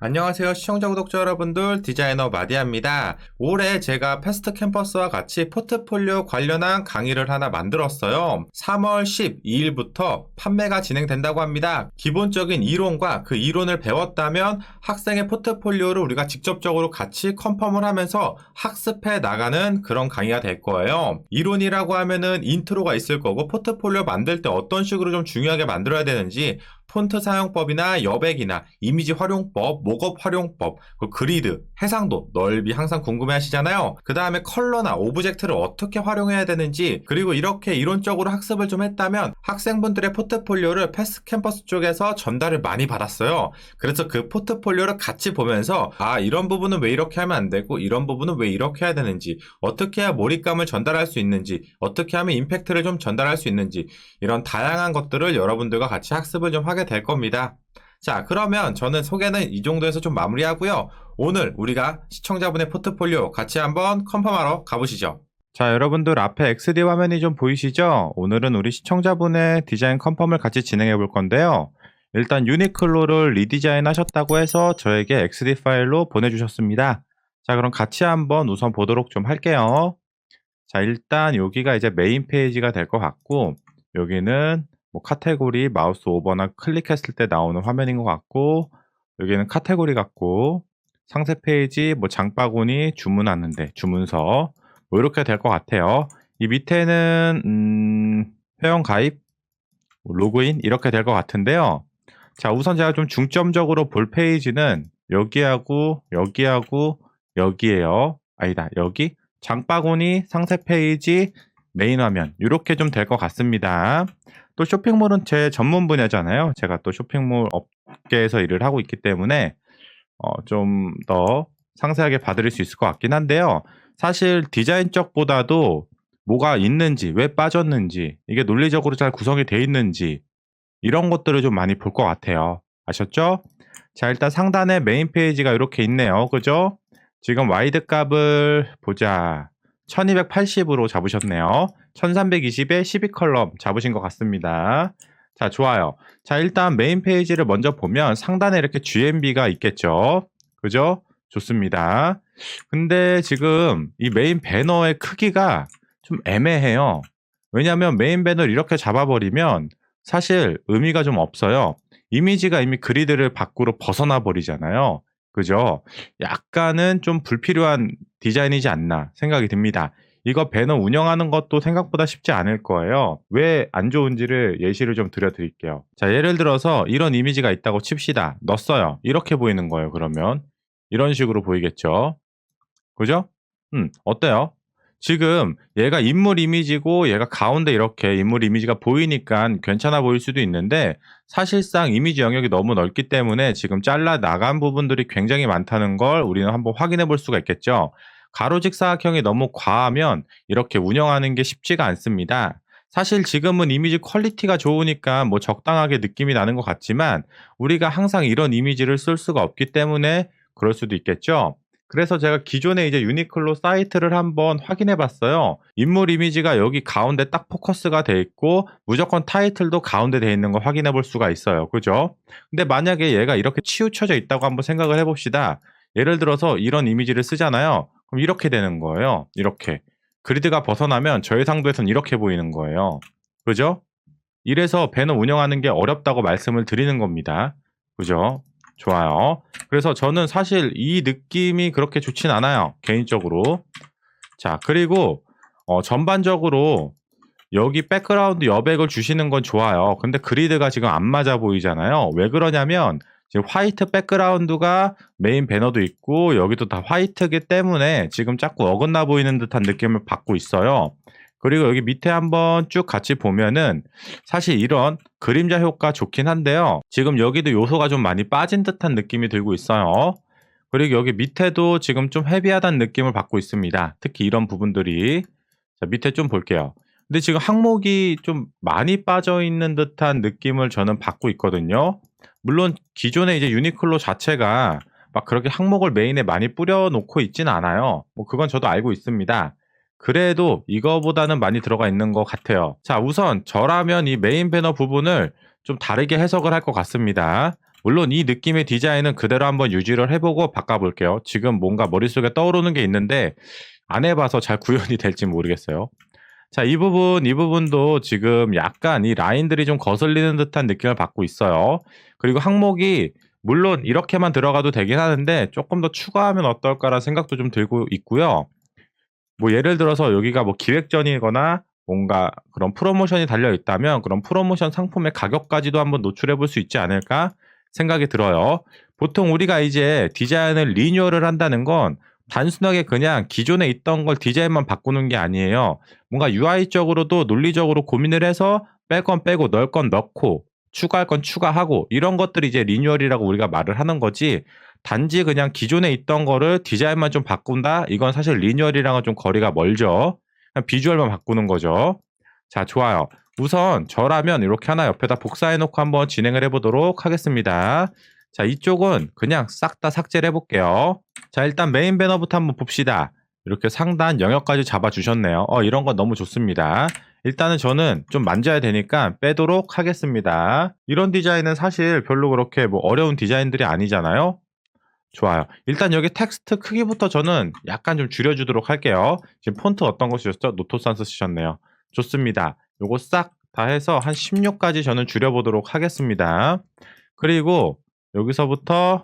안녕하세요 시청자 구독자 여러분들, 디자이너 마디아입니다. 올해 제가 패스트 캠퍼스와 같이 포트폴리오 관련한 강의를 하나 만들었어요. 3월 12일부터 판매가 진행된다고 합니다. 기본적인 이론과 그 이론을 배웠다면 학생의 포트폴리오를 우리가 직접적으로 같이 컨펌을 하면서 학습해 나가는 그런 강의가 될 거예요. 이론이라고 하면은 인트로가 있을 거고, 포트폴리오 만들 때 어떤 식으로 좀 중요하게 만들어야 되는지, 폰트 사용법이나 여백이나 이미지 활용법, 목업 활용법, 그리드, 해상도, 넓이 항상 궁금해 하시잖아요. 그 다음에 컬러나 오브젝트를 어떻게 활용해야 되는지, 그리고 이렇게 이론적으로 학습을 좀 했다면 학생분들의 포트폴리오를 패스트 캠퍼스 쪽에서 전달을 많이 받았어요. 그래서 그 포트폴리오를 같이 보면서 이런 부분은 왜 이렇게 하면 안 되고 이런 부분은 왜 이렇게 해야 되는지, 어떻게 해야 몰입감을 전달할 수 있는지, 어떻게 하면 임팩트를 좀 전달할 수 있는지, 이런 다양한 것들을 여러분들과 같이 학습을 좀 하게 될 겁니다. 자, 그러면 저는 소개는 이 정도에서 좀 마무리하고요. 오늘 우리가 시청자분의 포트폴리오 같이 한번 컨펌하러 가보시죠. 자, 여러분들 앞에 XD 화면이 좀 보이시죠? 오늘은 우리 시청자분의 디자인 컨펌을 같이 진행해 볼 건데요. 일단 유니클로를 리디자인 하셨다고 해서 저에게 XD 파일로 보내주셨습니다. 자, 그럼 같이 한번 우선 보도록 좀 할게요. 자, 일단 여기가 이제 메인 페이지가 될 것 같고, 여기는 뭐 카테고리 마우스 오버나 클릭했을 때 나오는 화면인 것 같고, 여기는 카테고리 같고, 상세 페이지 뭐 장바구니 주문하는데 주문서 뭐 이렇게 될 것 같아요. 이 밑에는 회원 가입, 로그인 이렇게 될 것 같은데요. 자, 우선 제가 좀 중점적으로 볼 페이지는 여기하고 여기하고 여기에요. 아니다, 여기 장바구니, 상세 페이지, 메인 화면 이렇게 좀 될 것 같습니다. 또 쇼핑몰은 제 전문 분야잖아요. 제가 또 쇼핑몰 업계에서 일을 하고 있기 때문에 좀 더 상세하게 봐드릴 수 있을 것 같긴 한데요. 사실 디자인 쪽보다도 뭐가 있는지, 왜 빠졌는지, 이게 논리적으로 잘 구성이 돼 있는지, 이런 것들을 좀 많이 볼 것 같아요. 아셨죠? 자, 일단 상단에 메인 페이지가 이렇게 있네요. 그죠? 지금 와이드 값을 보자. 1280으로 잡으셨네요. 1320에 12컬럼 잡으신 것 같습니다. 자, 좋아요. 자, 일단 메인 페이지를 먼저 보면 상단에 이렇게 GMB가 있겠죠. 그죠? 좋습니다. 근데 지금 이 메인 배너의 크기가 좀 애매해요. 왜냐하면 메인 배너를 이렇게 잡아버리면 사실 의미가 좀 없어요. 이미지가 이미 그리드를 밖으로 벗어나 버리잖아요. 그죠? 약간은 좀 불필요한 디자인이지 않나 생각이 듭니다. 이거 배너 운영하는 것도 생각보다 쉽지 않을 거예요. 왜 안 좋은지를 예시를 좀 드릴게요. 자, 예를 들어서 이런 이미지가 있다고 칩시다. 넣었어요. 이렇게 보이는 거예요, 그러면. 이런 식으로 보이겠죠? 그죠? 어때요? 지금 얘가 인물 이미지고 얘가 가운데 이렇게 인물 이미지가 보이니까 괜찮아 보일 수도 있는데, 사실상 이미지 영역이 너무 넓기 때문에 지금 잘라 나간 부분들이 굉장히 많다는 걸 우리는 한번 확인해 볼 수가 있겠죠. 가로직사각형이 너무 과하면 이렇게 운영하는 게 쉽지가 않습니다. 사실 지금은 이미지 퀄리티가 좋으니까 뭐 적당하게 느낌이 나는 것 같지만, 우리가 항상 이런 이미지를 쓸 수가 없기 때문에 그럴 수도 있겠죠. 그래서 제가 기존에 이제 유니클로 사이트를 한번 확인해 봤어요. 인물 이미지가 여기 가운데 딱 포커스가 돼 있고, 무조건 타이틀도 가운데 돼 있는 거 확인해 볼 수가 있어요. 그죠? 근데 만약에 얘가 이렇게 치우쳐져 있다고 한번 생각을 해 봅시다. 예를 들어서 이런 이미지를 쓰잖아요. 그럼 이렇게 되는 거예요. 이렇게. 그리드가 벗어나면 저해상도에서는 이렇게 보이는 거예요. 그죠? 이래서 배너 운영하는 게 어렵다고 말씀을 드리는 겁니다. 그죠? 좋아요. 그래서 저는 사실 이 느낌이 그렇게 좋진 않아요, 개인적으로. 자, 그리고 전반적으로 여기 백그라운드 여백을 주시는 건 좋아요. 근데 그리드가 지금 안 맞아 보이잖아요. 왜 그러냐면 지금 화이트 백그라운드가 메인 배너도 있고 여기도 다 화이트이기 때문에 지금 자꾸 어긋나 보이는 듯한 느낌을 받고 있어요. 그리고 여기 밑에 한번 쭉 같이 보면은 사실 이런 그림자 효과 좋긴 한데요. 지금 여기도 요소가 좀 많이 빠진 듯한 느낌이 들고 있어요. 그리고 여기 밑에도 지금 좀 헤비하다는 느낌을 받고 있습니다. 특히 이런 부분들이. 자, 밑에 좀 볼게요. 근데 지금 항목이 좀 많이 빠져 있는 듯한 느낌을 저는 받고 있거든요. 물론 기존에 이제 유니클로 자체가 막 그렇게 항목을 메인에 많이 뿌려 놓고 있진 않아요. 뭐 그건 저도 알고 있습니다. 그래도 이거보다는 많이 들어가 있는 것 같아요. 자, 우선 저라면 이 메인 배너 부분을 좀 다르게 해석을 할 것 같습니다. 물론 이 느낌의 디자인은 그대로 한번 유지를 해보고 바꿔볼게요. 지금 뭔가 머릿속에 떠오르는 게 있는데 안 해봐서 잘 구현이 될지 모르겠어요. 자, 이 부분도 지금 약간 이 라인들이 좀 거슬리는 듯한 느낌을 받고 있어요. 그리고 항목이 물론 이렇게만 들어가도 되긴 하는데 조금 더 추가하면 어떨까라는 생각도 좀 들고 있고요. 뭐 예를 들어서 여기가 뭐 기획전이거나 뭔가 그런 프로모션이 달려 있다면 그런 프로모션 상품의 가격까지도 한번 노출해 볼 수 있지 않을까 생각이 들어요. 보통 우리가 이제 디자인을 리뉴얼을 한다는 건 단순하게 그냥 기존에 있던 걸 디자인만 바꾸는 게 아니에요. 뭔가 UI적으로도 논리적으로 고민을 해서 뺄 건 빼고 넣을 건 넣고 추가할 건 추가하고 이런 것들이 이제 리뉴얼이라고 우리가 말을 하는 거지, 단지 그냥 기존에 있던 거를 디자인만 좀 바꾼다? 이건 사실 리뉴얼이랑은 좀 거리가 멀죠. 그냥 비주얼만 바꾸는 거죠. 자, 좋아요. 우선 저라면 이렇게 하나 옆에다 복사해 놓고 한번 진행을 해보도록 하겠습니다. 자, 이쪽은 그냥 싹 다 삭제를 해볼게요. 자, 일단 메인 배너부터 한번 봅시다. 이렇게 상단 영역까지 잡아주셨네요. 이런 건 너무 좋습니다. 일단은 저는 좀 만져야 되니까 빼도록 하겠습니다. 이런 디자인은 사실 별로 그렇게 뭐 어려운 디자인들이 아니잖아요. 좋아요. 일단 여기 텍스트 크기부터 저는 약간 좀 줄여주도록 할게요. 지금 폰트 어떤 거 쓰셨죠? 노토산스 쓰셨네요. 좋습니다. 요거 싹 다 해서 한 16까지 저는 줄여보도록 하겠습니다. 그리고 여기서부터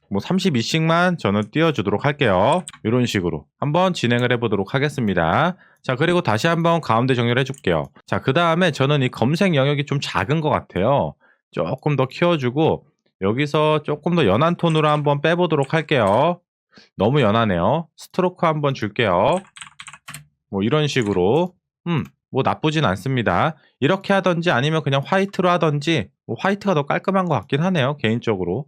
뭐 32씩만 저는 띄워주도록 할게요. 이런 식으로 한번 진행을 해보도록 하겠습니다. 자, 그리고 다시 한번 가운데 정렬 해줄게요. 자, 그 다음에 저는 이 검색 영역이 좀 작은 것 같아요. 조금 더 키워주고 여기서 조금 더 연한 톤으로 한번 빼보도록 할게요. 너무 연하네요. 스트로크 한번 줄게요. 뭐 이런 식으로 뭐 나쁘진 않습니다. 이렇게 하던지 아니면 그냥 화이트로 하던지, 뭐 화이트가 더 깔끔한 것 같긴 하네요, 개인적으로.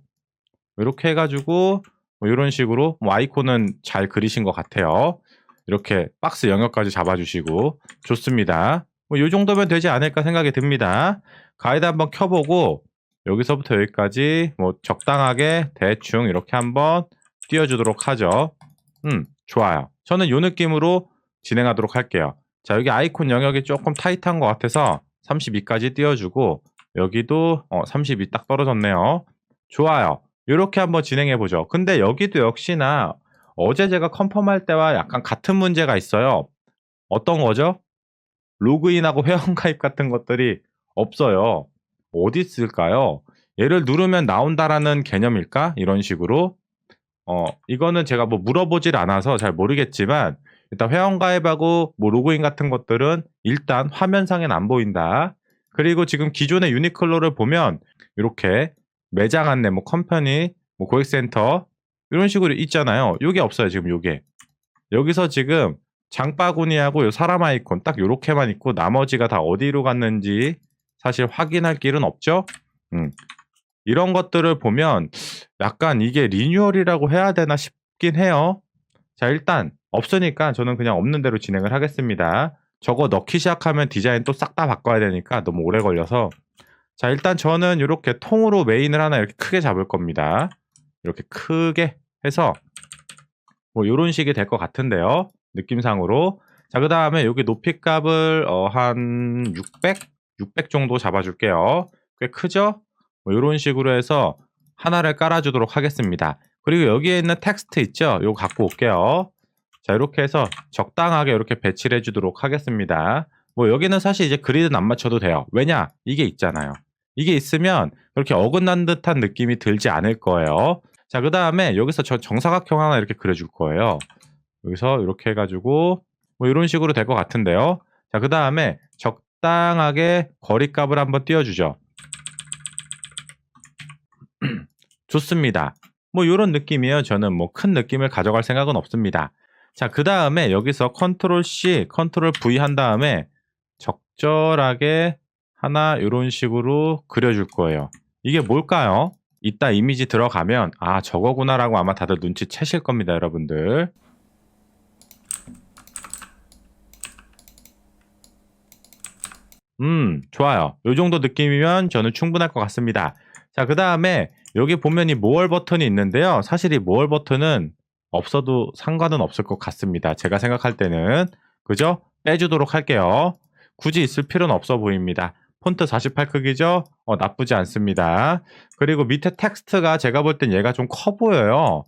이렇게 해가지고 뭐 이런 식으로 뭐 아이콘은 잘 그리신 것 같아요. 이렇게 박스 영역까지 잡아주시고 좋습니다. 뭐 이 정도면 되지 않을까 생각이 듭니다. 가이드 한번 켜보고 여기서부터 여기까지 뭐 적당하게 대충 이렇게 한번 띄워주도록 하죠. 좋아요. 저는 이 느낌으로 진행하도록 할게요. 자, 여기 아이콘 영역이 조금 타이트한 것 같아서 32까지 띄워주고 여기도 32 딱 떨어졌네요. 좋아요. 이렇게 한번 진행해 보죠. 근데 여기도 역시나 어제 제가 컨펌할 때와 약간 같은 문제가 있어요. 어떤 거죠? 로그인하고 회원가입 같은 것들이 없어요. 어디 있을까요? 얘를 누르면 나온다라는 개념일까? 이런 식으로. 이거는 제가 뭐 물어보질 않아서 잘 모르겠지만 일단 회원가입하고 뭐 로그인 같은 것들은 일단 화면상엔 안 보인다. 그리고 지금 기존의 유니클로를 보면 이렇게 매장 안내, 뭐 컴퍼니, 뭐 고객센터 이런 식으로 있잖아요. 요게 없어요, 지금 요게. 여기서 지금 장바구니하고 요 사람 아이콘 딱 요렇게만 있고 나머지가 다 어디로 갔는지 사실 확인할 길은 없죠. 이런 것들을 보면 약간 이게 리뉴얼이라고 해야 되나 싶긴 해요. 자, 일단 없으니까 저는 그냥 없는 대로 진행을 하겠습니다. 저거 넣기 시작하면 디자인 또 싹 다 바꿔야 되니까 너무 오래 걸려서. 자, 일단 저는 이렇게 통으로 메인을 하나 이렇게 크게 잡을 겁니다. 이렇게 크게 해서 뭐 이런 식이 될 것 같은데요, 느낌상으로. 자, 그 다음에 여기 높이 값을 한 600 정도 잡아줄게요. 꽤 크죠? 뭐 이런 식으로 해서 하나를 깔아주도록 하겠습니다. 그리고 여기에 있는 텍스트 있죠? 이거 갖고 올게요. 자, 이렇게 해서 적당하게 이렇게 배치를 해주도록 하겠습니다. 뭐 여기는 사실 이제 그리드는 안 맞춰도 돼요. 왜냐? 이게 있잖아요. 이게 있으면 그렇게 어긋난 듯한 느낌이 들지 않을 거예요. 자, 그 다음에 여기서 저 정사각형 하나 이렇게 그려줄 거예요. 여기서 이렇게 해가지고 뭐 이런 식으로 될 것 같은데요. 자, 그 다음에 적당하게 거리값을 한번 띄워주죠. 좋습니다. 뭐 이런 느낌이에요. 저는 뭐 큰 느낌을 가져갈 생각은 없습니다. 자, 그 다음에 여기서 컨트롤 C, 컨트롤 V 한 다음에 적절하게 하나 이런 식으로 그려줄 거예요. 이게 뭘까요? 이따 이미지 들어가면 아, 저거구나라고 아마 다들 눈치채실 겁니다, 여러분들. 좋아요. 요 정도 느낌이면 저는 충분할 것 같습니다. 자, 그 다음에 여기 보면 이 모얼 버튼이 있는데요. 사실 이 모얼 버튼은 없어도 상관은 없을 것 같습니다. 제가 생각할 때는. 그죠? 빼주도록 할게요. 굳이 있을 필요는 없어 보입니다. 폰트 48 크기죠? 나쁘지 않습니다. 그리고 밑에 텍스트가 제가 볼 땐 얘가 좀 커 보여요.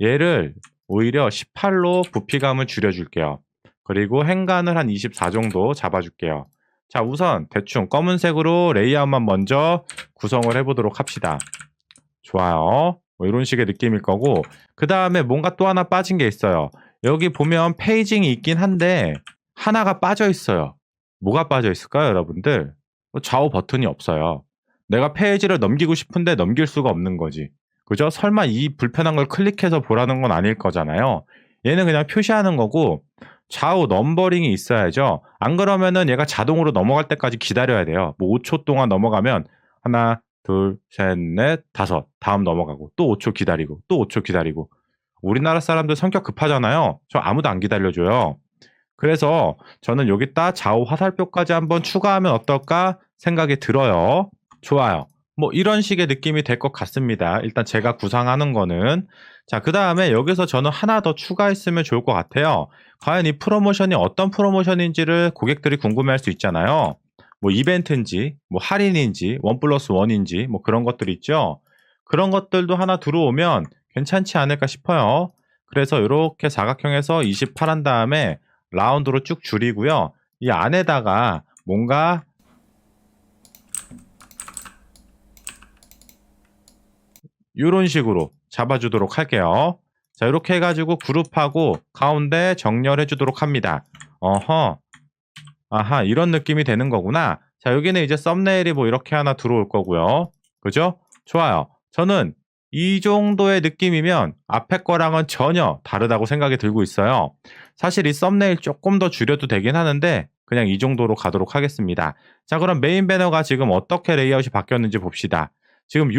얘를 오히려 18로 부피감을 줄여줄게요. 그리고 행간을 한 24 정도 잡아줄게요. 자, 우선 대충 검은색으로 레이아웃만 먼저 구성을 해보도록 합시다. 좋아요. 뭐 이런 식의 느낌일 거고, 그 다음에 뭔가 또 하나 빠진 게 있어요. 여기 보면 페이징이 있긴 한데 하나가 빠져 있어요. 뭐가 빠져 있을까요, 여러분들? 좌우 버튼이 없어요. 내가 페이지를 넘기고 싶은데 넘길 수가 없는 거지. 그죠? 설마 이 불편한 걸 클릭해서 보라는 건 아닐 거잖아요. 얘는 그냥 표시하는 거고 좌우 넘버링이 있어야죠. 안 그러면은 얘가 자동으로 넘어갈 때까지 기다려야 돼요. 뭐 5초 동안 넘어가면 하나, 둘, 셋, 넷, 다섯. 다음 넘어가고 또 5초 기다리고 또 5초 기다리고. 우리나라 사람들 성격 급하잖아요. 저 아무도 안 기다려줘요. 그래서 저는 여기다 좌우 화살표까지 한번 추가하면 어떨까 생각이 들어요. 좋아요. 뭐 이런 식의 느낌이 될 것 같습니다. 일단 제가 구상하는 거는. 자, 그 다음에 여기서 저는 하나 더 추가했으면 좋을 것 같아요. 과연 이 프로모션이 어떤 프로모션인지를 고객들이 궁금해할 수 있잖아요. 뭐 이벤트인지, 뭐 할인인지, 1+1인지 뭐 그런 것들 있죠. 그런 것들도 하나 들어오면 괜찮지 않을까 싶어요. 그래서 이렇게 사각형에서 28 한 다음에 라운드로 쭉 줄이고요. 이 안에다가 뭔가 이런 식으로 잡아주도록 할게요. 자, 이렇게 해가지고 그룹하고 가운데 정렬해 주도록 합니다. 어허, 아하, 이런 느낌이 되는 거구나. 자, 여기는 이제 썸네일이 뭐 이렇게 하나 들어올 거고요. 그죠? 좋아요. 저는 이 정도의 느낌이면 앞에 거랑은 전혀 다르다고 생각이 들고 있어요. 사실 이 썸네일 조금 더 줄여도 되긴 하는데 그냥 이 정도로 가도록 하겠습니다. 자, 그럼 메인 배너가 지금 어떻게 레이아웃이 바뀌었는지 봅시다. 지금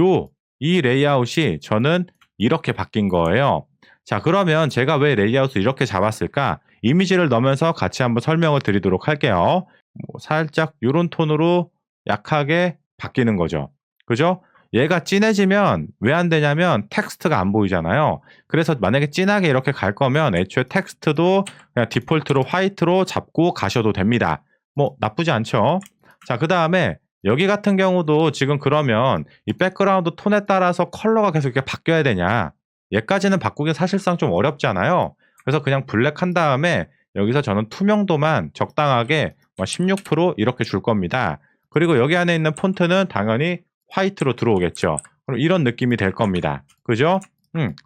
이 레이아웃이 저는 이렇게 바뀐 거예요. 자, 그러면 제가 왜 레이아웃을 이렇게 잡았을까? 이미지를 넣으면서 같이 한번 설명을 드리도록 할게요. 뭐 살짝 이런 톤으로 약하게 바뀌는 거죠. 그죠? 얘가 진해지면 왜 안 되냐면 텍스트가 안 보이잖아요. 그래서 만약에 진하게 이렇게 갈 거면 애초에 텍스트도 그냥 디폴트로 화이트로 잡고 가셔도 됩니다. 뭐 나쁘지 않죠. 자, 그 다음에 여기 같은 경우도 지금 그러면 이 백그라운드 톤에 따라서 컬러가 계속 이렇게 바뀌어야 되냐. 얘까지는 바꾸기 사실상 좀 어렵잖아요. 그래서 그냥 블랙 한 다음에 여기서 저는 투명도만 적당하게 16% 이렇게 줄 겁니다. 그리고 여기 안에 있는 폰트는 당연히 화이트로 들어오겠죠. 그럼 이런 느낌이 될 겁니다. 그죠?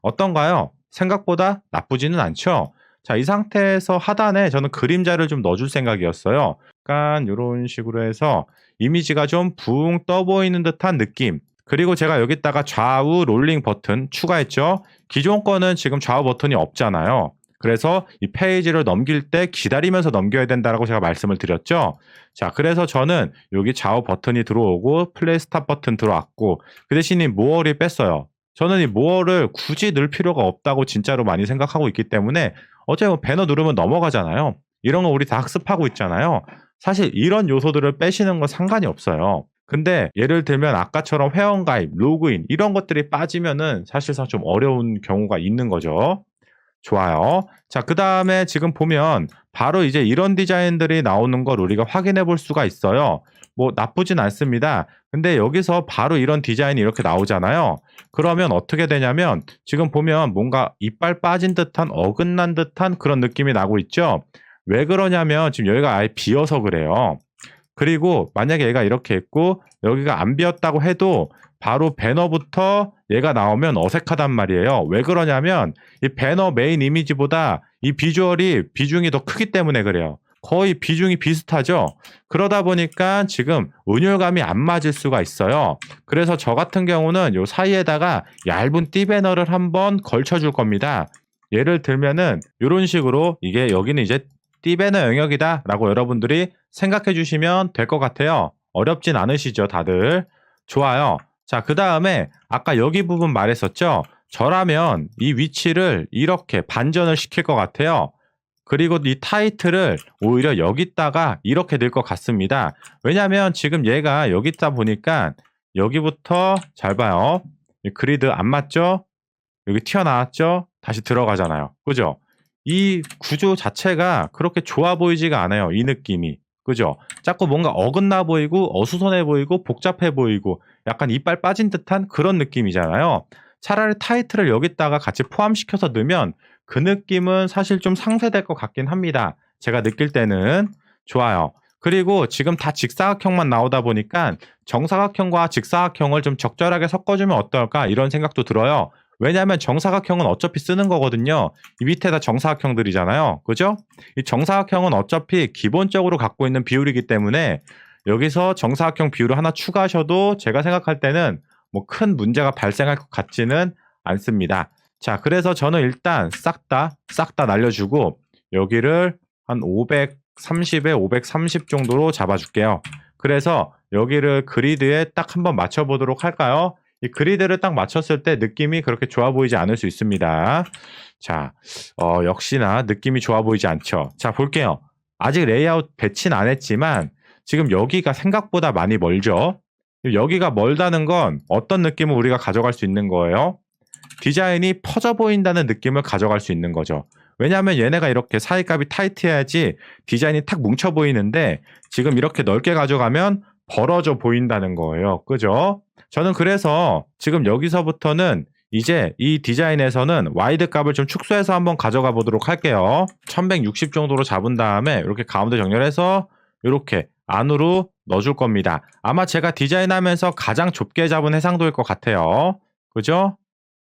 어떤가요? 생각보다 나쁘지는 않죠? 자, 이 상태에서 하단에 저는 그림자를 좀 넣어줄 생각이었어요. 약간 이런 식으로 해서 이미지가 좀 붕 떠 보이는 듯한 느낌. 그리고 제가 여기다가 좌우 롤링 버튼 추가했죠. 기존 거는 지금 좌우 버튼이 없잖아요. 그래서 이 페이지를 넘길 때 기다리면서 넘겨야 된다라고 제가 말씀을 드렸죠. 자, 그래서 저는 여기 좌우 버튼이 들어오고 플레이 스탑 버튼 들어왔고 그 대신 이 모어를 뺐어요. 저는 이 모어를 굳이 넣을 필요가 없다고 진짜로 많이 생각하고 있기 때문에 어차피 뭐 배너 누르면 넘어가잖아요. 이런 거 우리 다 학습하고 있잖아요. 사실 이런 요소들을 빼시는 건 상관이 없어요. 근데 예를 들면 아까처럼 회원가입, 로그인 이런 것들이 빠지면은 사실상 좀 어려운 경우가 있는 거죠. 좋아요. 자, 그 다음에 지금 보면 바로 이제 이런 디자인들이 나오는 걸 우리가 확인해 볼 수가 있어요. 뭐 나쁘진 않습니다. 근데 여기서 바로 이런 디자인이 이렇게 나오잖아요. 그러면 어떻게 되냐면 지금 보면 뭔가 이빨 빠진 듯한 어긋난 듯한 그런 느낌이 나고 있죠. 왜 그러냐면 지금 여기가 아예 비어서 그래요. 그리고 만약에 얘가 이렇게 있고 여기가 안 비었다고 해도 바로 배너부터 얘가 나오면 어색하단 말이에요. 왜 그러냐면 이 배너 메인 이미지보다 이 비주얼이 비중이 더 크기 때문에 그래요. 거의 비중이 비슷하죠. 그러다 보니까 지금 은율감이 안 맞을 수가 있어요. 그래서 저 같은 경우는 요 사이에다가 얇은 띠 배너를 한번 걸쳐줄 겁니다. 예를 들면은 이런 식으로 이게 여기는 이제 띠 배너 영역이다 라고 여러분들이 생각해 주시면 될 것 같아요. 어렵진 않으시죠, 다들. 좋아요. 자, 그 다음에 아까 여기 부분 말했었죠? 저라면 이 위치를 이렇게 반전을 시킬 것 같아요. 그리고 이 타이틀을 오히려 여기다가 이렇게 넣을 것 같습니다. 왜냐면 지금 얘가 여기 있다 보니까 여기부터 잘 봐요. 이 그리드 안 맞죠? 여기 튀어나왔죠? 다시 들어가잖아요. 그죠? 이 구조 자체가 그렇게 좋아 보이지가 않아요. 이 느낌이. 그죠? 자꾸 뭔가 어긋나 보이고 어수선해 보이고 복잡해 보이고 약간 이빨 빠진 듯한 그런 느낌이잖아요. 차라리 타이틀을 여기다가 같이 포함시켜서 넣으면 그 느낌은 사실 좀 상쇄될 것 같긴 합니다. 제가 느낄 때는. 좋아요. 그리고 지금 다 직사각형만 나오다 보니까 정사각형과 직사각형을 좀 적절하게 섞어주면 어떨까 이런 생각도 들어요. 왜냐하면 정사각형은 어차피 쓰는 거거든요. 이 밑에 다 정사각형들이잖아요. 그죠? 이 정사각형은 어차피 기본적으로 갖고 있는 비율이기 때문에 여기서 정사각형 비율을 하나 추가하셔도 제가 생각할 때는 뭐 큰 문제가 발생할 것 같지는 않습니다. 자, 그래서 저는 일단 싹 다 날려주고 여기를 한 530에 530 정도로 잡아줄게요. 그래서 여기를 그리드에 딱 한번 맞춰보도록 할까요? 이 그리드를 딱 맞췄을 때 느낌이 그렇게 좋아 보이지 않을 수 있습니다. 자, 역시나 느낌이 좋아 보이지 않죠. 자, 볼게요. 아직 레이아웃 배치는 안 했지만 지금 여기가 생각보다 많이 멀죠. 여기가 멀다는 건 어떤 느낌을 우리가 가져갈 수 있는 거예요? 디자인이 퍼져 보인다는 느낌을 가져갈 수 있는 거죠. 왜냐하면 얘네가 이렇게 사이값이 타이트해야지 디자인이 탁 뭉쳐 보이는데 지금 이렇게 넓게 가져가면 벌어져 보인다는 거예요. 그죠? 저는 그래서 지금 여기서부터는 이제 이 디자인에서는 와이드 값을 좀 축소해서 한번 가져가 보도록 할게요. 1160 정도로 잡은 다음에 이렇게 가운데 정렬해서 이렇게 안으로 넣어줄 겁니다. 아마 제가 디자인하면서 가장 좁게 잡은 해상도일 것 같아요. 그죠?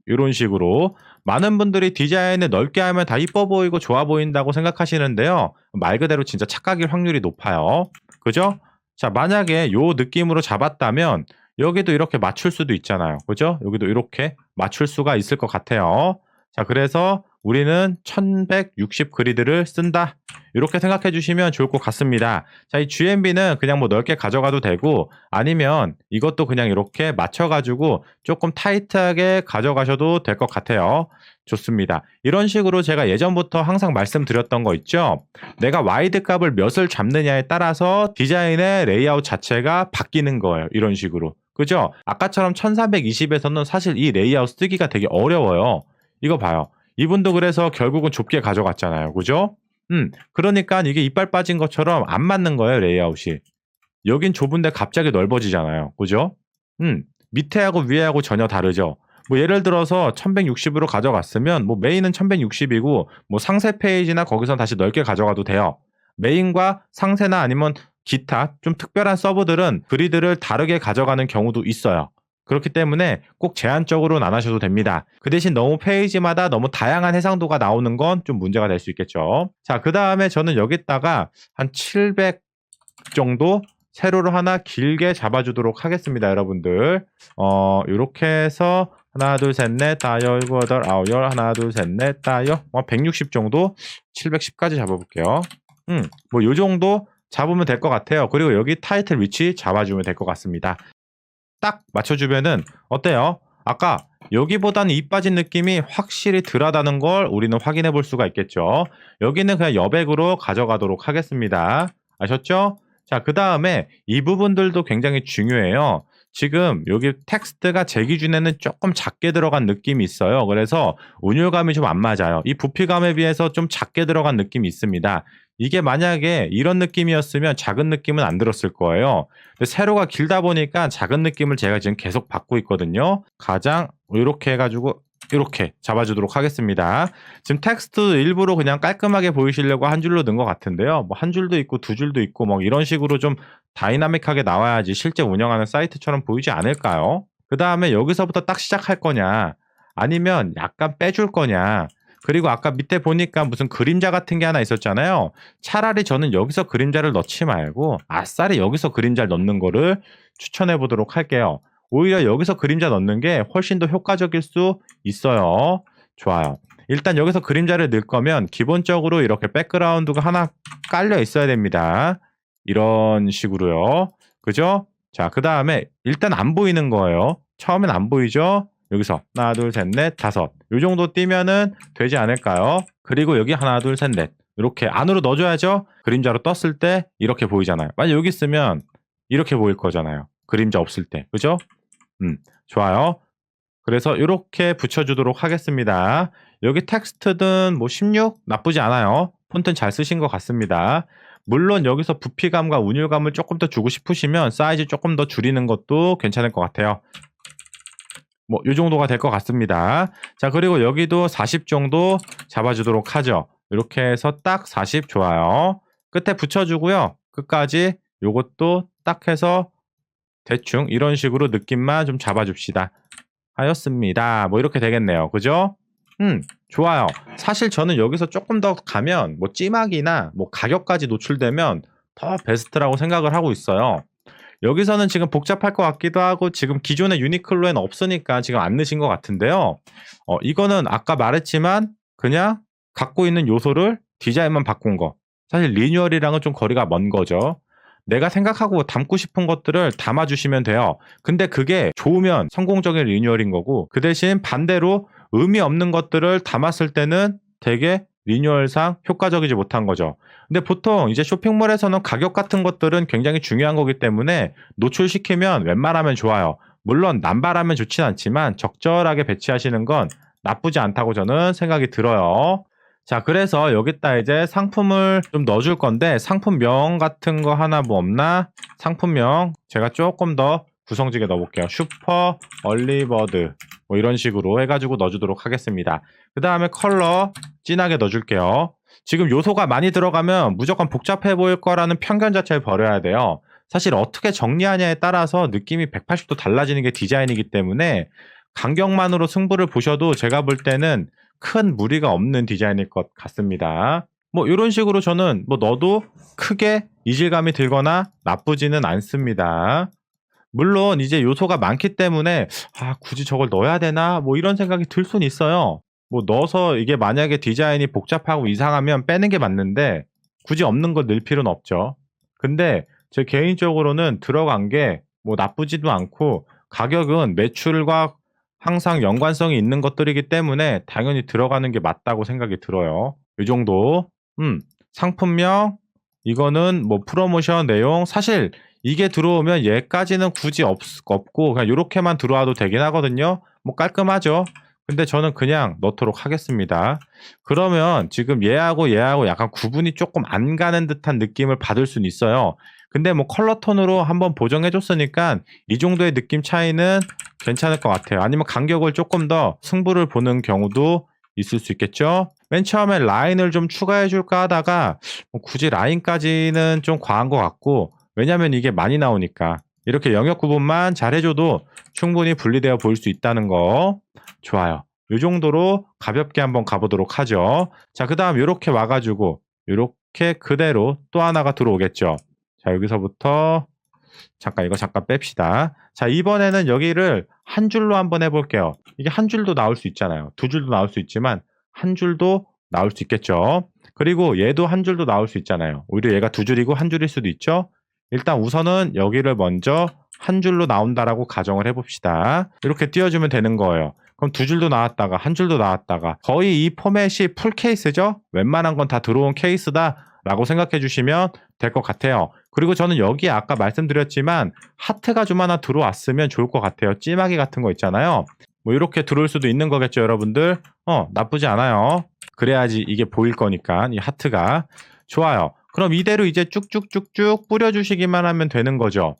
이런 식으로 많은 분들이 디자인을 넓게 하면 다 이뻐 보이고 좋아 보인다고 생각하시는데요. 말 그대로 진짜 착각일 확률이 높아요. 그죠? 자, 만약에 요 느낌으로 잡았다면 여기도 이렇게 맞출 수도 있잖아요. 그죠? 여기도 이렇게 맞출 수가 있을 것 같아요. 자, 그래서 우리는 1160 그리드를 쓴다. 이렇게 생각해 주시면 좋을 것 같습니다. 자, 이 GMB는 그냥 뭐 넓게 가져가도 되고 아니면 이것도 그냥 이렇게 맞춰가지고 조금 타이트하게 가져가셔도 될 것 같아요. 좋습니다. 이런 식으로 제가 예전부터 항상 말씀드렸던 거 있죠? 내가 와이드 값을 몇을 잡느냐에 따라서 디자인의 레이아웃 자체가 바뀌는 거예요. 이런 식으로. 그죠? 아까처럼 1320에서는 사실 이 레이아웃 쓰기가 되게 어려워요. 이거 봐요. 이분도 그래서 결국은 좁게 가져갔잖아요. 그죠? 그러니까 이게 이빨 빠진 것처럼 안 맞는 거예요, 레이아웃이. 여긴 좁은데 갑자기 넓어지잖아요. 그죠? 밑에하고 위에하고 전혀 다르죠. 뭐 예를 들어서 1160으로 가져갔으면 뭐 메인은 1160이고 뭐 상세 페이지나 거기서 다시 넓게 가져가도 돼요. 메인과 상세나 아니면 기타 좀 특별한 서브들은 그리드를 다르게 가져가는 경우도 있어요. 그렇기 때문에 꼭 제한적으로는 안 하셔도 됩니다. 그 대신 너무 페이지마다 너무 다양한 해상도가 나오는 건 좀 문제가 될 수 있겠죠. 자, 그 다음에 저는 여기다가 한 700 정도 세로를 하나 길게 잡아주도록 하겠습니다, 여러분들. 이렇게 해서 하나, 둘, 셋, 넷, 다섯, 일곱, 여덟, 아홉, 열, 하나, 둘, 셋, 넷, 다섯, 160 정도, 710까지 잡아볼게요. 뭐 요 정도 잡으면 될 것 같아요. 그리고 여기 타이틀 위치 잡아주면 될 것 같습니다. 딱 맞춰주면은 어때요? 아까 여기보다는 이 빠진 느낌이 확실히 덜하다는 걸 우리는 확인해 볼 수가 있겠죠. 여기는 그냥 여백으로 가져가도록 하겠습니다. 아셨죠? 자, 그 다음에 이 부분들도 굉장히 중요해요. 지금 여기 텍스트가 제 기준에는 조금 작게 들어간 느낌이 있어요. 그래서 운율감이 좀 안 맞아요. 이 부피감에 비해서 좀 작게 들어간 느낌이 있습니다. 이게 만약에 이런 느낌이었으면 작은 느낌은 안 들었을 거예요. 근데 세로가 길다 보니까 작은 느낌을 제가 지금 계속 받고 있거든요. 가장 이렇게 해가지고 이렇게 잡아주도록 하겠습니다. 지금 텍스트 일부러 그냥 깔끔하게 보이시려고 한 줄로 넣은 것 같은데요. 뭐 한 줄도 있고 두 줄도 있고 뭐 이런 식으로 좀 다이나믹하게 나와야지 실제 운영하는 사이트처럼 보이지 않을까요? 그 다음에 여기서부터 딱 시작할 거냐 아니면 약간 빼줄 거냐. 그리고 아까 밑에 보니까 무슨 그림자 같은 게 하나 있었잖아요. 차라리 저는 여기서 그림자를 넣지 말고 아싸리 여기서 그림자를 넣는 거를 추천해 보도록 할게요. 오히려 여기서 그림자 넣는 게 훨씬 더 효과적일 수 있어요. 좋아요. 일단 여기서 그림자를 넣을 거면 기본적으로 이렇게 백그라운드가 하나 깔려 있어야 됩니다. 이런 식으로요. 그죠? 자, 그 다음에 일단 안 보이는 거예요. 처음엔 안 보이죠? 여기서 하나, 둘, 셋, 넷, 다섯. 요 정도 띄면은 되지 않을까요? 그리고 여기 하나, 둘, 셋, 넷. 이렇게 안으로 넣어줘야죠. 그림자로 떴을 때 이렇게 보이잖아요. 만약 여기 있으면 이렇게 보일 거잖아요. 그림자 없을 때. 그죠? 좋아요. 그래서 이렇게 붙여주도록 하겠습니다. 여기 텍스트든 뭐 16 나쁘지 않아요. 폰트는 잘 쓰신 것 같습니다. 물론 여기서 부피감과 운율감을 조금 더 주고 싶으시면 사이즈 조금 더 줄이는 것도 괜찮을 것 같아요. 뭐 이 정도가 될 것 같습니다. 자, 그리고 여기도 40 정도 잡아주도록 하죠. 이렇게 해서 딱 40 좋아요. 끝에 붙여주고요. 끝까지 요것도 딱 해서 대충 이런 식으로 느낌만 좀 잡아줍시다 하였습니다. 뭐 이렇게 되겠네요. 그죠? 좋아요. 사실 저는 여기서 조금 더 가면 뭐 찌막이나 뭐 가격까지 노출되면 더 베스트라고 생각을 하고 있어요. 여기서는 지금 복잡할 것 같기도 하고 지금 기존의 유니클로에는 없으니까 지금 안 넣으신 것 같은데요. 이거는 아까 말했지만 그냥 갖고 있는 요소를 디자인만 바꾼 거. 사실 리뉴얼이랑은 좀 거리가 먼 거죠. 내가 생각하고 담고 싶은 것들을 담아주시면 돼요. 근데 그게 좋으면 성공적인 리뉴얼인 거고 그 대신 반대로 의미 없는 것들을 담았을 때는 되게 리뉴얼상 효과적이지 못한 거죠. 근데 보통 이제 쇼핑몰에서는 가격 같은 것들은 굉장히 중요한 거기 때문에 노출시키면 웬만하면 좋아요. 물론 남발하면 좋진 않지만 적절하게 배치하시는 건 나쁘지 않다고 저는 생각이 들어요. 자, 그래서 여기다 이제 상품을 좀 넣어줄 건데 상품명 같은 거 하나 뭐 없나? 상품명 제가 조금 더 구성지게 넣어볼게요. 슈퍼 얼리버드 뭐 이런 식으로 해가지고 넣어주도록 하겠습니다. 그 다음에 컬러 진하게 넣어줄게요. 지금 요소가 많이 들어가면 무조건 복잡해 보일 거라는 편견 자체를 버려야 돼요. 사실 어떻게 정리하냐에 따라서 느낌이 180도 달라지는 게 디자인이기 때문에 간격만으로 승부를 보셔도 제가 볼 때는 큰 무리가 없는 디자인일 것 같습니다. 뭐 이런 식으로 저는 뭐 넣어도 크게 이질감이 들거나 나쁘지는 않습니다. 물론 이제 요소가 많기 때문에 굳이 저걸 넣어야 되나 뭐 이런 생각이 들 수는 있어요. 뭐 넣어서 이게 만약에 디자인이 복잡하고 이상하면 빼는 게 맞는데 굳이 없는 거 넣을 필요는 없죠. 근데 제 개인적으로는 들어간 게 뭐 나쁘지도 않고 가격은 매출과 항상 연관성이 있는 것들이기 때문에 당연히 들어가는 게 맞다고 생각이 들어요. 이 정도. 상품명 이거는 뭐 프로모션 내용 사실 이게 들어오면 얘까지는 굳이 없고 그냥 이렇게만 들어와도 되긴 하거든요. 뭐 깔끔하죠. 근데 저는 그냥 넣도록 하겠습니다. 그러면 지금 얘하고 약간 구분이 조금 안 가는 듯한 느낌을 받을 수는 있어요. 근데 뭐 컬러 톤으로 한번 보정해 줬으니까 이 정도의 느낌 차이는 괜찮을 것 같아요. 아니면 간격을 조금 더 승부를 보는 경우도 있을 수 있겠죠. 맨 처음에 라인을 좀 추가해 줄까 하다가 뭐 굳이 라인까지는 좀 과한 것 같고 왜냐면 이게 많이 나오니까 이렇게 영역 구분만 잘 해줘도 충분히 분리되어 보일 수 있다는 거 좋아요. 이 정도로 가볍게 한번 가보도록 하죠. 자, 그 다음 이렇게 와가지고 이렇게 그대로 또 하나가 들어오겠죠. 자, 여기서부터 잠깐 이거 잠깐 뺍시다. 자, 이번에는 여기를 한 줄로 한번 해볼게요. 이게 한 줄도 나올 수 있잖아요. 두 줄도 나올 수 있지만 한 줄도 나올 수 있겠죠. 그리고 얘도 한 줄도 나올 수 있잖아요. 오히려 얘가 두 줄이고 한 줄일 수도 있죠. 일단 우선은 여기를 먼저 한 줄로 나온다라고 가정을 해봅시다. 이렇게 띄워주면 되는 거예요. 그럼 두 줄도 나왔다가 한 줄도 나왔다가 거의 이 포맷이 풀 케이스죠. 웬만한 건 다 들어온 케이스다라고 생각해 주시면 될 것 같아요. 그리고 저는 여기에 아까 말씀드렸지만 하트가 좀 하나 들어왔으면 좋을 것 같아요. 찌마기 같은 거 있잖아요. 뭐 이렇게 들어올 수도 있는 거겠죠, 여러분들. 나쁘지 않아요. 그래야지 이게 보일 거니까 이 하트가 좋아요. 그럼 이대로 이제 쭉쭉쭉쭉 뿌려주시기만 하면 되는 거죠.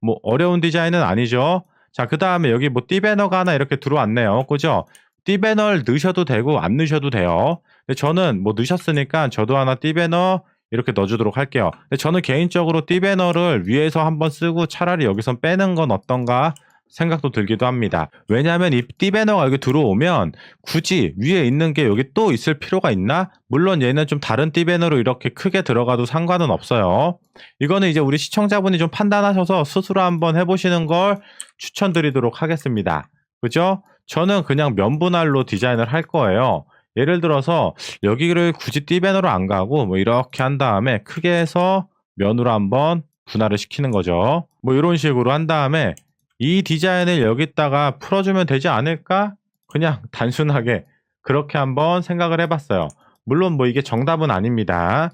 뭐 어려운 디자인은 아니죠. 자, 그 다음에 여기 뭐 띠배너가 하나 이렇게 들어왔네요. 그죠? 띠배너를 넣으셔도 되고 안 넣으셔도 돼요. 근데 저는 뭐 넣으셨으니까 저도 하나 띠배너 이렇게 넣어주도록 할게요. 근데 저는 개인적으로 띠배너를 위에서 한번 쓰고 차라리 여기서 빼는 건 어떤가 생각도 들기도 합니다. 왜냐하면 이 띠배너가 여기 들어오면 굳이 위에 있는 게 여기 또 있을 필요가 있나? 물론 얘는 좀 다른 띠배너로 이렇게 크게 들어가도 상관은 없어요. 이거는 이제 우리 시청자분이 좀 판단하셔서 스스로 한번 해보시는 걸 추천드리도록 하겠습니다. 그죠? 저는 그냥 면분할로 디자인을 할 거예요. 예를 들어서 여기를 굳이 띠배너로 안 가고 뭐 이렇게 한 다음에 크게 해서 면으로 한번 분할을 시키는 거죠. 뭐 이런 식으로 한 다음에 이 디자인을 여기다가 풀어주면 되지 않을까? 그냥 단순하게 그렇게 한번 생각을 해봤어요. 물론 뭐 이게 정답은 아닙니다.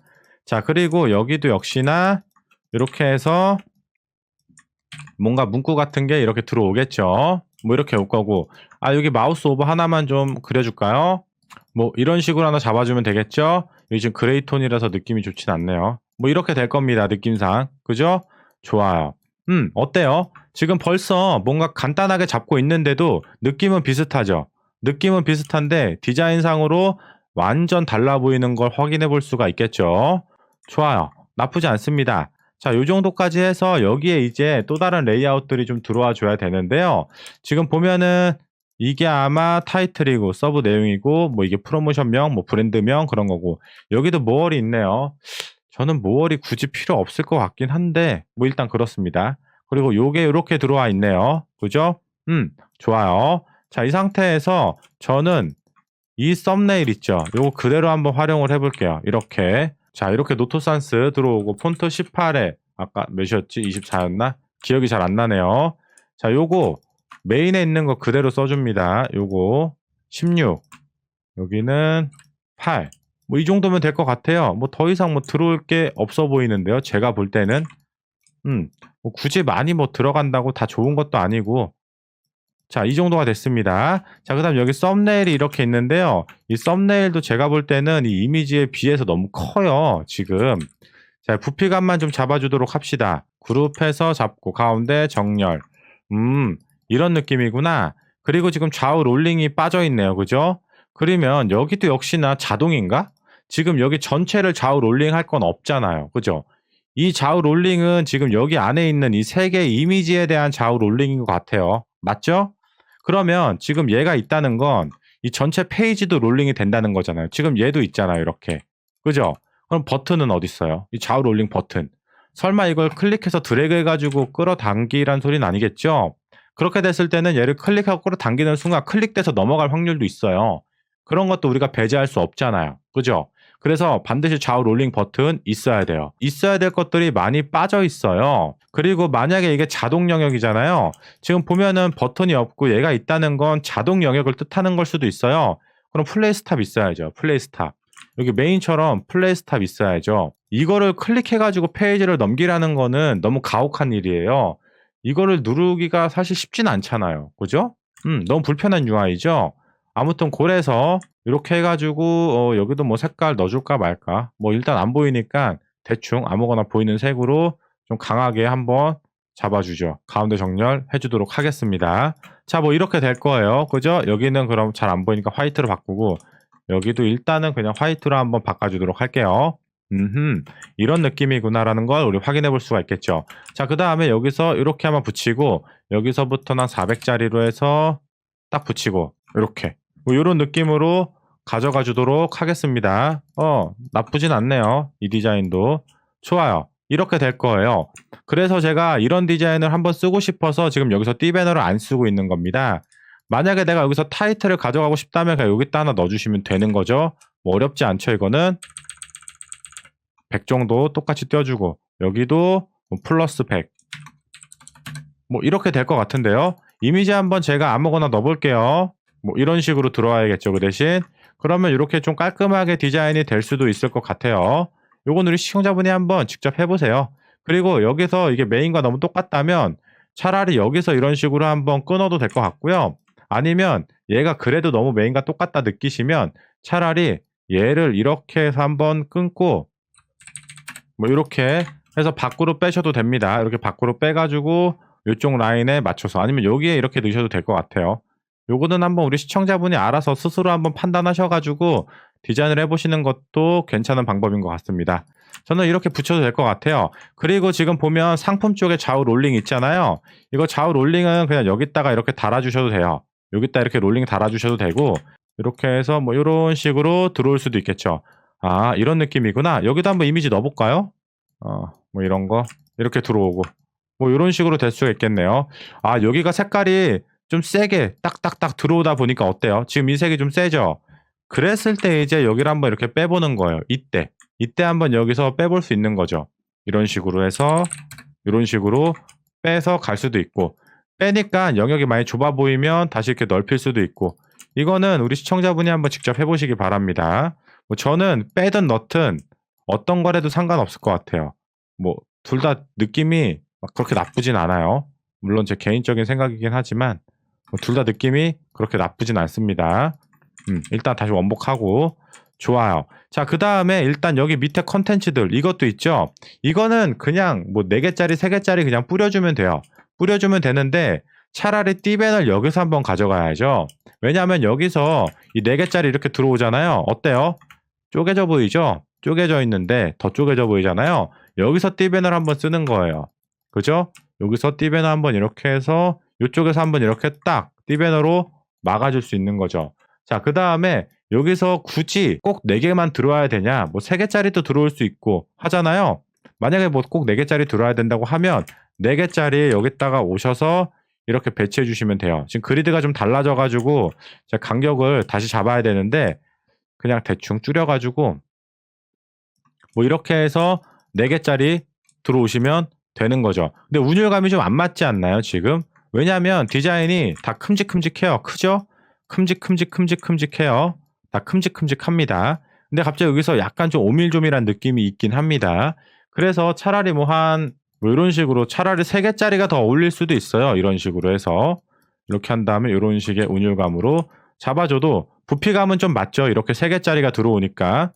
자, 그리고 여기도 역시나 이렇게 해서 뭔가 문구 같은 게 이렇게 들어오겠죠. 뭐 이렇게 올 거고, 아 여기 마우스 오버 하나만 좀 그려줄까요? 뭐 이런 식으로 하나 잡아주면 되겠죠. 여기 지금 그레이 톤이라서 느낌이 좋진 않네요. 뭐 이렇게 될 겁니다, 느낌상. 그죠? 좋아요. 어때요? 지금 벌써 뭔가 간단하게 잡고 있는데도 느낌은 비슷하죠? 느낌은 비슷한데 디자인상으로 완전 달라 보이는 걸 확인해 볼 수가 있겠죠? 좋아요. 나쁘지 않습니다. 자, 요 정도까지 해서 여기에 이제 또 다른 레이아웃들이 좀 들어와 줘야 되는데요. 지금 보면은 이게 아마 타이틀이고 서브 내용이고 뭐 이게 프로모션명, 뭐 브랜드명 그런 거고, 여기도 모월이 있네요. 저는 모월이 굳이 필요 없을 것 같긴 한데 뭐 일단 그렇습니다. 그리고 요게 요렇게 들어와 있네요. 그죠? 좋아요. 자, 이 상태에서 저는 이 썸네일 있죠? 요거 그대로 한번 활용을 해 볼게요. 이렇게. 자, 이렇게 노토산스 들어오고 폰트 18에 아까 몇이었지? 24였나? 기억이 잘 안 나네요. 자, 요거 메인에 있는 거 그대로 써 줍니다. 요거 16, 여기는 8. 뭐 이 정도면 될 것 같아요. 뭐 더 이상 뭐 들어올 게 없어 보이는데요, 제가 볼 때는. 뭐 굳이 많이 뭐 들어간다고 다 좋은 것도 아니고. 자, 이 정도가 됐습니다. 자, 그다음 여기 썸네일이 이렇게 있는데요. 이 썸네일도 제가 볼 때는 이 이미지에 비해서 너무 커요, 지금. 자, 부피감만 좀 잡아주도록 합시다. 그룹해서 잡고 가운데 정렬. 이런 느낌이구나. 그리고 지금 좌우 롤링이 빠져 있네요, 그죠? 그러면 여기도 역시나 자동인가? 지금 여기 전체를 좌우 롤링 할 건 없잖아요, 그죠? 이 좌우 롤링은 지금 여기 안에 있는 이 세 개의 이미지에 대한 좌우 롤링인 것 같아요. 맞죠? 그러면 지금 얘가 있다는 건 이 전체 페이지도 롤링이 된다는 거잖아요. 지금 얘도 있잖아요, 이렇게. 그죠? 그럼 버튼은 어디 있어요? 이 좌우 롤링 버튼. 설마 이걸 클릭해서 드래그 해가지고 끌어당기란 소리는 아니겠죠? 그렇게 됐을 때는 얘를 클릭하고 끌어당기는 순간 클릭돼서 넘어갈 확률도 있어요. 그런 것도 우리가 배제할 수 없잖아요. 그죠? 그래서 반드시 좌우 롤링 버튼 있어야 돼요. 있어야 될 것들이 많이 빠져 있어요. 그리고 만약에 이게 자동 영역이잖아요. 지금 보면은 버튼이 없고 얘가 있다는 건 자동 영역을 뜻하는 걸 수도 있어요. 그럼 플레이 스탑 있어야죠. 플레이 스탑. 여기 메인처럼 플레이 스탑 있어야죠. 이거를 클릭해가지고 페이지를 넘기라는 거는 너무 가혹한 일이에요. 이거를 누르기가 사실 쉽진 않잖아요. 그죠? 너무 불편한 UI죠? 아무튼 그래서 이렇게 해가지고 여기도 뭐 색깔 넣어줄까 말까, 뭐 일단 안 보이니까 대충 아무거나 보이는 색으로 좀 강하게 한번 잡아주죠. 가운데 정렬 해주도록 하겠습니다. 자, 뭐 이렇게 될 거예요. 그죠? 여기는 그럼 잘 안 보이니까 화이트로 바꾸고, 여기도 일단은 그냥 화이트로 한번 바꿔주도록 할게요. 이런 느낌이구나라는 걸 우리 확인해 볼 수가 있겠죠. 자, 그 다음에 여기서 이렇게 한번 붙이고, 여기서부터는 400짜리로 해서 딱 붙이고, 이렇게. 뭐 이런 느낌으로 가져가 주도록 하겠습니다. 나쁘진 않네요. 이 디자인도. 좋아요. 이렇게 될 거예요. 그래서 제가 이런 디자인을 한번 쓰고 싶어서 지금 여기서 띠배너를 안 쓰고 있는 겁니다. 만약에 내가 여기서 타이틀을 가져가고 싶다면 그냥 여기다 하나 넣어주시면 되는 거죠. 뭐 어렵지 않죠, 이거는. 100 정도 똑같이 띄워주고, 여기도 뭐 플러스 100. 뭐 이렇게 될 것 같은데요. 이미지 한번 제가 아무거나 넣어볼게요. 뭐 이런 식으로 들어와야겠죠, 그 대신. 그러면 이렇게 좀 깔끔하게 디자인이 될 수도 있을 것 같아요. 요건 우리 시청자분이 한번 직접 해보세요. 그리고 여기서 이게 메인과 너무 똑같다면 차라리 여기서 이런 식으로 한번 끊어도 될 것 같고요. 아니면 얘가 그래도 너무 메인과 똑같다 느끼시면 차라리 얘를 이렇게 해서 한번 끊고 뭐 이렇게 해서 밖으로 빼셔도 됩니다. 이렇게 밖으로 빼가지고 이쪽 라인에 맞춰서, 아니면 여기에 이렇게 넣으셔도 될 것 같아요. 요거는 한번 우리 시청자분이 알아서 스스로 한번 판단하셔가지고 디자인을 해보시는 것도 괜찮은 방법인 것 같습니다. 저는 이렇게 붙여도 될 것 같아요. 그리고 지금 보면 상품 쪽에 좌우 롤링 있잖아요. 이거 좌우 롤링은 그냥 여기다가 이렇게 달아주셔도 돼요. 여기다 이렇게 롤링 달아주셔도 되고, 이렇게 해서 뭐 이런 식으로 들어올 수도 있겠죠. 아, 이런 느낌이구나. 여기도 한번 이미지 넣어볼까요? 뭐 이런 거 이렇게 들어오고 뭐 이런 식으로 될 수가 있겠네요. 아, 여기가 색깔이 좀 세게 딱딱딱 들어오다 보니까 어때요? 지금 이 색이 좀 세죠? 그랬을 때 이제 여기를 한번 이렇게 빼보는 거예요. 이때 한번 여기서 빼볼 수 있는 거죠. 이런 식으로 해서 이런 식으로 빼서 갈 수도 있고, 빼니까 영역이 많이 좁아 보이면 다시 이렇게 넓힐 수도 있고, 이거는 우리 시청자분이 한번 직접 해보시기 바랍니다. 뭐 저는 빼든 넣든 어떤 거래도 상관없을 것 같아요. 뭐 둘 다 느낌이 막 그렇게 나쁘진 않아요. 물론 제 개인적인 생각이긴 하지만 둘 다 느낌이 그렇게 나쁘진 않습니다. 일단 다시 원복하고 좋아요. 자, 그 다음에 일단 여기 밑에 컨텐츠들 이것도 있죠. 이거는 그냥 뭐 4개짜리 3개짜리 그냥 뿌려주면 돼요. 뿌려주면 되는데 차라리 띠배널 여기서 한번 가져가야죠. 왜냐하면 여기서 이 4개짜리 이렇게 들어오잖아요. 어때요? 쪼개져 보이죠? 쪼개져 있는데 더 쪼개져 보이잖아요. 여기서 띠배널 한번 쓰는 거예요. 그죠? 여기서 띠배널 한번 이렇게 해서 이쪽에서 한번 이렇게 딱 띠배널로 막아줄 수 있는 거죠. 자, 그 다음에 여기서 굳이 꼭 4개만 들어와야 되냐? 뭐 3개짜리도 들어올 수 있고 하잖아요. 만약에 뭐 꼭 4개짜리 들어와야 된다고 하면 4개짜리 여기다가 오셔서 이렇게 배치해 주시면 돼요. 지금 그리드가 좀 달라져가지고 제가 간격을 다시 잡아야 되는데 그냥 대충 줄여가지고 뭐 이렇게 해서 4개짜리 들어오시면 되는 거죠. 근데 운율감이 좀 안 맞지 않나요, 지금? 왜냐하면 디자인이 다 큼직큼직해요. 크죠? 큼직큼직큼직큼직해요. 다 큼직큼직합니다. 근데 갑자기 여기서 약간 좀 오밀조밀한 느낌이 있긴 합니다. 그래서 차라리 뭐 이런 식으로 차라리 3개짜리가 더 어울릴 수도 있어요. 이런 식으로 해서 이렇게 한 다음에 이런 식의 운율감으로 잡아줘도 부피감은 좀 맞죠. 이렇게 3개짜리가 들어오니까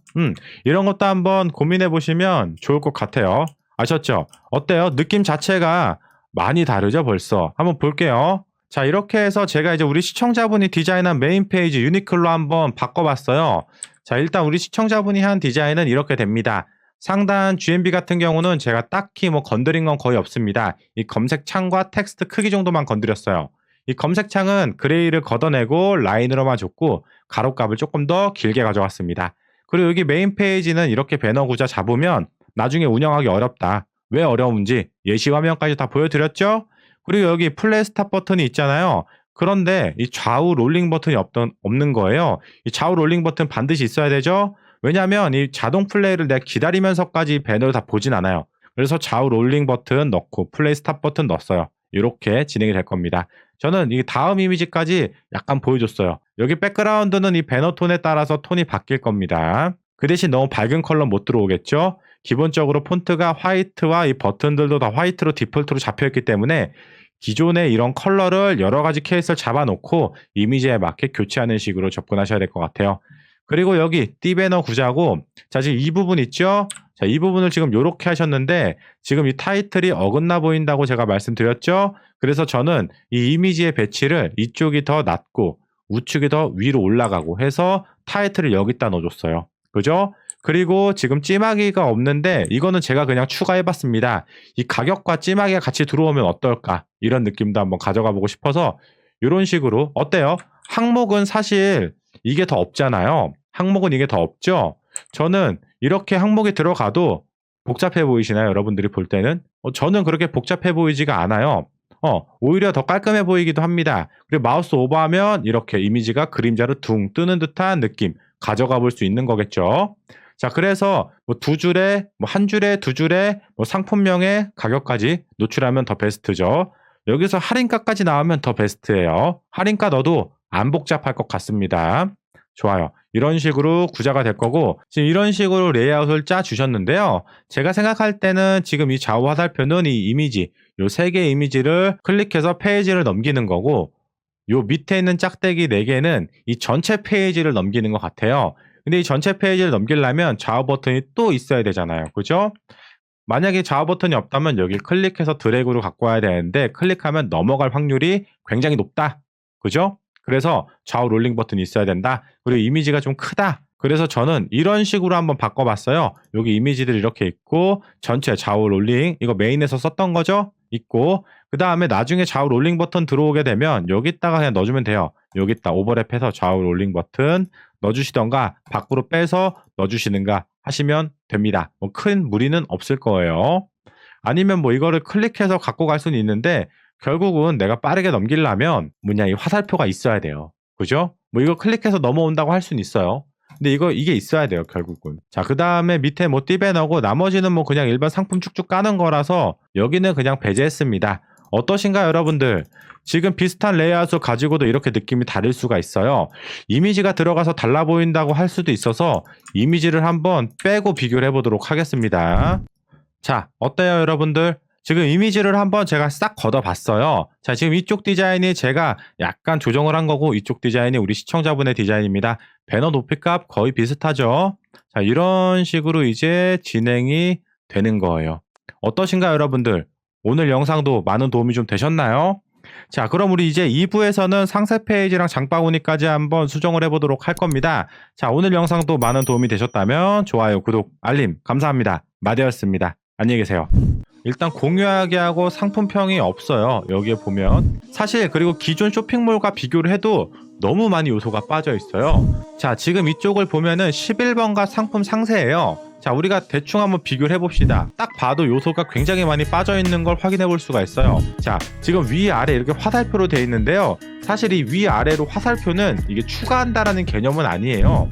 이런 것도 한번 고민해 보시면 좋을 것 같아요. 아셨죠? 어때요? 느낌 자체가 많이 다르죠, 벌써. 한번 볼게요. 자, 이렇게 해서 제가 이제 우리 시청자분이 디자인한 메인 페이지 유니클로 한번 바꿔봤어요. 자, 일단 우리 시청자분이 한 디자인은 이렇게 됩니다. 상단 GMB 같은 경우는 제가 딱히 뭐 건드린 건 거의 없습니다. 이 검색창과 텍스트 크기 정도만 건드렸어요. 이 검색창은 그레이를 걷어내고 라인으로만 줬고 가로값을 조금 더 길게 가져왔습니다. 그리고 여기 메인 페이지는 이렇게 배너 구자 잡으면 나중에 운영하기 어렵다. 왜 어려운지 예시 화면까지 다 보여드렸죠? 그리고 여기 플레이 스탑 버튼이 있잖아요. 그런데 이 좌우 롤링 버튼이 없는 거예요. 이 좌우 롤링 버튼 반드시 있어야 되죠? 왜냐하면 이 자동 플레이를 내가 기다리면서까지 배너를 다 보진 않아요. 그래서 좌우 롤링 버튼 넣고 플레이 스탑 버튼 넣었어요. 이렇게 진행이 될 겁니다. 저는 이 다음 이미지까지 약간 보여줬어요. 여기 백그라운드는 이 배너 톤에 따라서 톤이 바뀔 겁니다. 그 대신 너무 밝은 컬러 못 들어오겠죠? 기본적으로 폰트가 화이트와 이 버튼들도 다 화이트로 디폴트로 잡혀있기 때문에 기존의 이런 컬러를 여러 가지 케이스를 잡아놓고 이미지에 맞게 교체하는 식으로 접근하셔야 될 것 같아요. 그리고 여기 띠배너 구자고, 자, 지금 이 부분 있죠? 자, 이 부분을 지금 이렇게 하셨는데 지금 이 타이틀이 어긋나 보인다고 제가 말씀드렸죠? 그래서 저는 이 이미지의 배치를 이쪽이 더 낮고 우측이 더 위로 올라가고 해서 타이틀을 여기다 넣어줬어요. 그죠? 그리고 지금 찌마기가 없는데 이거는 제가 그냥 추가해봤습니다. 이 가격과 찌마기가 같이 들어오면 어떨까? 이런 느낌도 한번 가져가 보고 싶어서 이런 식으로. 어때요? 항목은 사실 이게 더 없잖아요. 항목은 이게 더 없죠? 저는 이렇게 항목이 들어가도 복잡해 보이시나요? 여러분들이 볼 때는? 저는 그렇게 복잡해 보이지가 않아요. 오히려 더 깔끔해 보이기도 합니다. 그리고 마우스 오버하면 이렇게 이미지가 그림자로 둥 뜨는 듯한 느낌 가져가 볼 수 있는 거겠죠. 자, 그래서 뭐 2줄에, 뭐 1줄에, 2줄에, 뭐 상품명에 가격까지 노출하면 더 베스트죠. 여기서 할인가까지 나오면 더 베스트예요. 할인가 넣어도 안 복잡할 것 같습니다. 좋아요. 이런 식으로 구자가 될 거고, 지금 이런 식으로 레이아웃을 짜 주셨는데요. 제가 생각할 때는 지금 이 좌우 화살표는 이 이미지, 요 3개의 이미지를 클릭해서 페이지를 넘기는 거고, 요 밑에 있는 짝대기 4개는 이 전체 페이지를 넘기는 것 같아요. 근데 이 전체 페이지를 넘기려면 좌우 버튼이 또 있어야 되잖아요. 그죠? 만약에 좌우 버튼이 없다면 여기 클릭해서 드래그로 갖고 와야 되는데 클릭하면 넘어갈 확률이 굉장히 높다. 그죠? 그래서 좌우 롤링 버튼이 있어야 된다. 그리고 이미지가 좀 크다. 그래서 저는 이런 식으로 한번 바꿔봤어요. 여기 이미지들이 이렇게 있고 전체 좌우 롤링, 이거 메인에서 썼던 거죠? 있고, 그 다음에 나중에 좌우 롤링 버튼 들어오게 되면 여기다가 그냥 넣어주면 돼요. 여기다 오버랩해서 좌우 롤링 버튼 넣어주시던가 밖으로 빼서 넣어주시는가 하시면 됩니다. 뭐 큰 무리는 없을 거예요. 아니면 뭐 이거를 클릭해서 갖고 갈 수는 있는데 결국은 내가 빠르게 넘기려면 이 화살표가 있어야 돼요. 그죠? 뭐 이거 클릭해서 넘어온다고 할 수는 있어요. 근데 이게 있어야 돼요, 결국은. 자, 그 다음에 밑에 뭐 띠배너고 나머지는 뭐 그냥 일반 상품 쭉쭉 까는 거라서 여기는 그냥 배제했습니다. 어떠신가요, 여러분들? 지금 비슷한 레이아웃을 가지고도 이렇게 느낌이 다를 수가 있어요. 이미지가 들어가서 달라 보인다고 할 수도 있어서 이미지를 한번 빼고 비교를 해보도록 하겠습니다. 자, 어때요, 여러분들? 지금 이미지를 한번 제가 싹 걷어봤어요. 자, 지금 이쪽 디자인이 제가 약간 조정을 한 거고 이쪽 디자인이 우리 시청자분의 디자인입니다. 배너 높이값 거의 비슷하죠. 자, 이런 식으로 이제 진행이 되는 거예요. 어떠신가요, 여러분들? 오늘 영상도 많은 도움이 좀 되셨나요? 자, 그럼 우리 이제 2부에서는 상세 페이지랑 장바구니까지 한번 수정을 해보도록 할 겁니다. 자, 오늘 영상도 많은 도움이 되셨다면 좋아요, 구독, 알림 감사합니다. 마디였습니다. 안녕히 계세요. 일단 공유하기 하고 상품평이 없어요. 여기에 보면 사실 그리고 기존 쇼핑몰과 비교를 해도 너무 많이 요소가 빠져 있어요. 자, 지금 이쪽을 보면은 11번가 상품 상세예요. 자, 우리가 대충 한번 비교를 해봅시다. 딱 봐도 요소가 굉장히 많이 빠져 있는 걸 확인해 볼 수가 있어요. 자, 지금 위아래 이렇게 화살표로 되어 있는데요. 사실 이 위아래로 화살표는 이게 추가한다라는 개념은 아니에요.